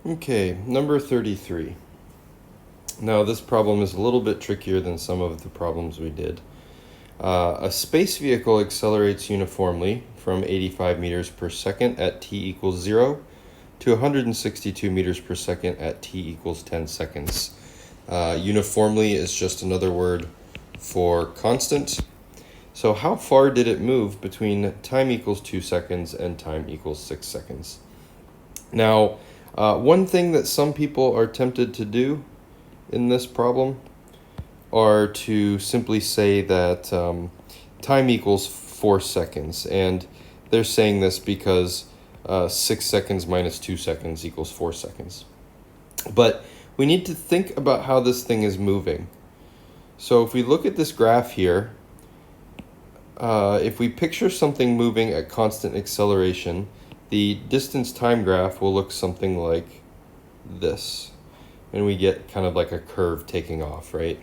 Okay, number 33. Now this problem is a little bit trickier than some of the problems we did. A space vehicle accelerates uniformly from 85 meters per second at t equals 0 to 162 meters per second at t equals 10 seconds. Uniformly is just another word for constant. So how far did it move between time equals 2 seconds and time equals 6 seconds? Now, one thing that some people are tempted to do in this problem are to simply say that time equals 4 seconds, and they're saying this because 6 seconds minus 2 seconds equals 4 seconds. But we need to think about how this thing is moving. So if we look at this graph here, if we picture something moving at constant acceleration, the distance time graph will look something like this. And we get kind of like a curve taking off, right?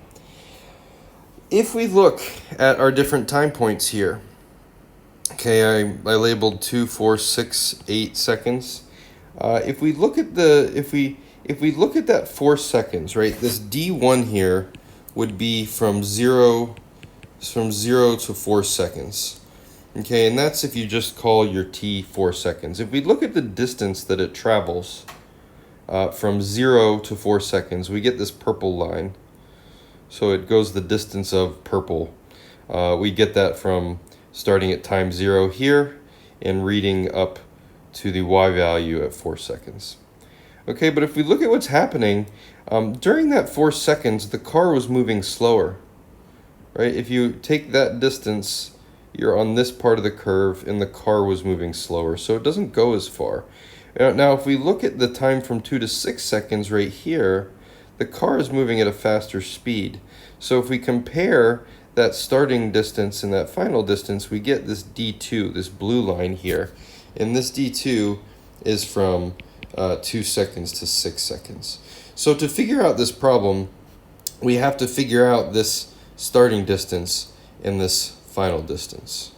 If we look at our different time points here, okay, I labeled 2, 4, 6, 8 seconds. If we look at if we look at that 4 seconds, right? This D1 here would be from 0 to 4 seconds. Okay, and that's if you just call your t 4 seconds. If we look at the distance that it travels from 0 to 4 seconds, we get this purple line. So it goes the distance of purple. We get that from starting at time 0 here and reading up to the y value at 4 seconds. Okay, but if we look at what's happening, during that 4 seconds, the car was moving slower. Right? If you take that distance, you're on this part of the curve, and the car was moving slower, so it doesn't go as far. Now, if we look at the time from 2 to 6 seconds right here, the car is moving at a faster speed. So if we compare that starting distance and that final distance, we get this D2, this blue line here. And this D2 is from 2 seconds to 6 seconds. So to figure out this problem, we have to figure out this starting distance and this final distance.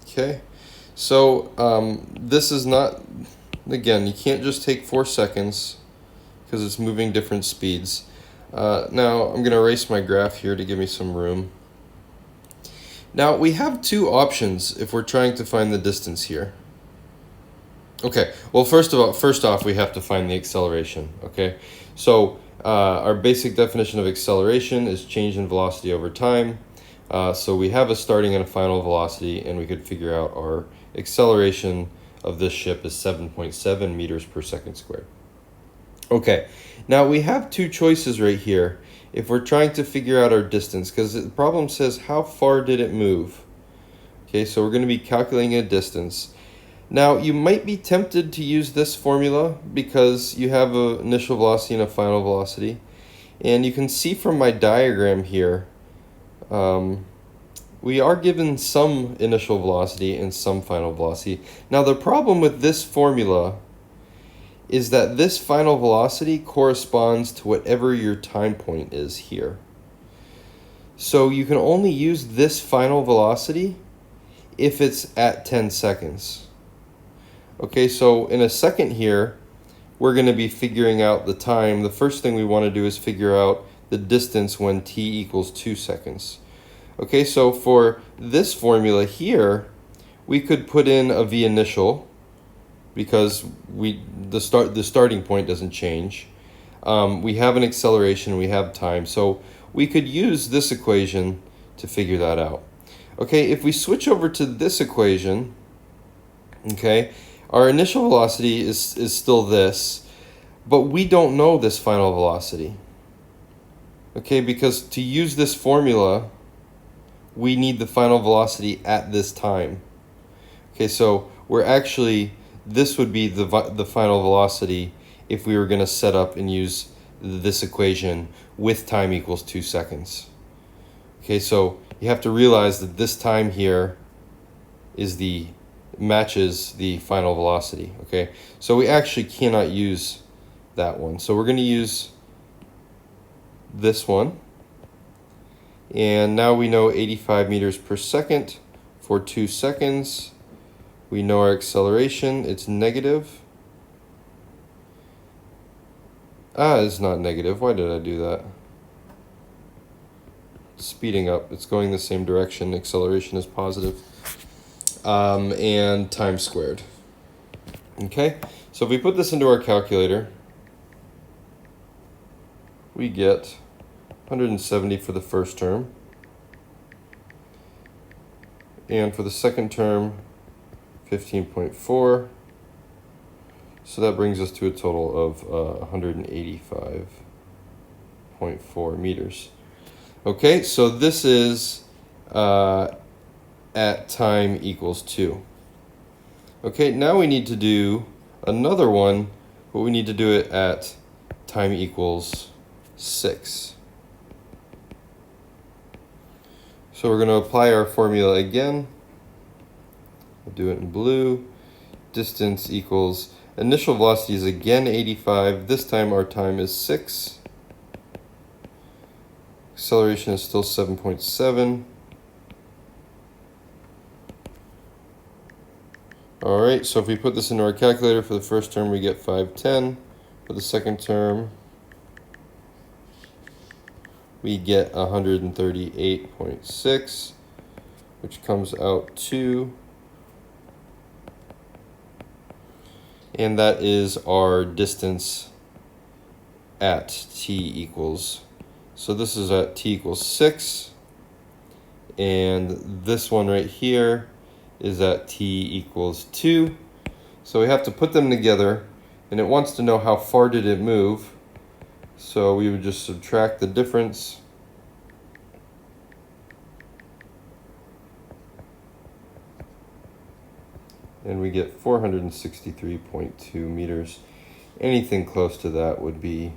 Okay, so this is not, again, you can't just take 4 seconds because it's moving different speeds. Now I'm going to erase my graph here to give me some room. Now we have two options if we're trying to find the distance here. Okay, well first off we have to find the acceleration. Okay, so our basic definition of acceleration is change in velocity over time. So we have a starting and a final velocity, and we could figure out our acceleration of this ship is 7.7 meters per second squared. Okay, now we have two choices right here if we're trying to figure out our distance, because the problem says how far did it move. Okay, so we're going to be calculating a distance. Now you might be tempted to use this formula because you have an initial velocity and a final velocity, and you can see from my diagram here we are given some initial velocity and some final velocity. Now the problem with this formula is that this final velocity corresponds to whatever your time point is here. So you can only use this final velocity if it's at 10 seconds. Okay, so in a second here, we're going to be figuring out the time. The first thing we want to do is figure out the distance when t equals 2 seconds. Okay, so for this formula here, we could put in a v initial because the starting point doesn't change. We have an acceleration, we have time, so we could use this equation to figure that out. Okay, if we switch over to this equation, okay, our initial velocity is still this, but we don't know this final velocity. Okay, because to use this formula, we need the final velocity at this time. Okay, so we're actually, this would be the final velocity if we were going to set up and use this equation with time equals 2 seconds. Okay, so you have to realize that this time here is matches the final velocity. Okay, so we actually cannot use that one. So we're going to use this one. And now we know 85 meters per second for 2 seconds. We know our acceleration, it's negative is not negative. Why did I do that? Speeding up. It's going the same direction. Acceleration is positive. And time squared. Okay, so if we put this into our calculator, we get 170 for the first term. And for the second term, 15.4. So that brings us to a total of 185.4 meters. Okay, so this is at time equals 2. Okay, now we need to do another one, but we need to do it at time equals 6. So we're going to apply our formula again. We'll do it in blue. Distance equals, initial velocity is again 85. This time our time is 6. Acceleration is still 7.7. All right, so if we put this into our calculator, for the first term we get 510. For the second term, we get 138.6, which comes out to, and that is our distance at t equals. So this is at t equals 6, and this one right here is at t equals 2. So we have to put them together, and it wants to know how far did it move. So we would just subtract the difference. And we get 463.2 meters. Anything close to that would be,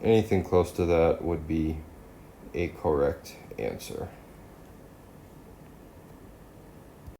anything close to that would be a correct answer.